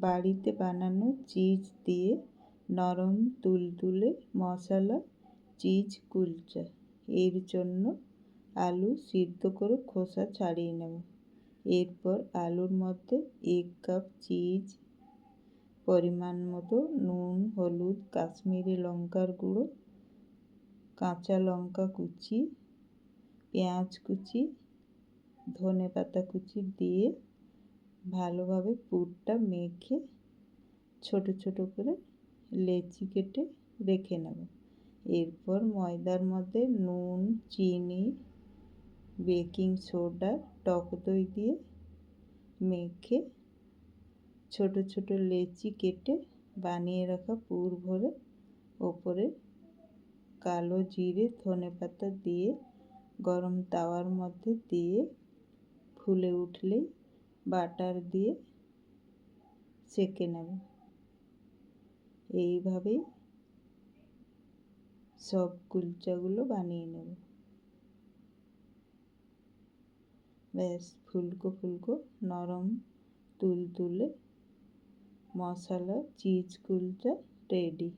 বাড়িতে বানানো চিজ দিয়ে নরম তুলতুলে মশলা চিজ কুলচা। এর জন্য আলু সিদ্ধ করে খোসা ছাড়িয়ে নেব। এরপর আলুর মধ্যে 1 কাপ চিজ, পরিমাণ মতো নুন, হলুদ, কাশ্মীরি লঙ্কার গুঁড়ো, কাঁচা লঙ্কা কুচি, পেঁয়াজ কুচি, ধনেপাতা কুচি দিয়ে ভালোভাবে পুরটা মেখে ছোট ছোট করে লেচি কেটে রেখে নেব। এরপর ময়দার মধ্যে নুন, চিনি, বেকিং সোডা, টক দই দিয়ে মেখে ছোট ছোট লেচি কেটে বানিয়ে রাখা পুর ভরে ওপরে কালো জিরে, ধনেপাতা দিয়ে গরম তাওয়ার মধ্যে দিয়ে ফুলে উঠলেই বাটার দিয়ে সেঁকে নেব। এইভাবেই সব কুলচাগুলো বানিয়ে নেব। ব্যাস, ফুলকো ফুলকো নরম তুলতুলে মশলা চিজ কুলচা রেডি।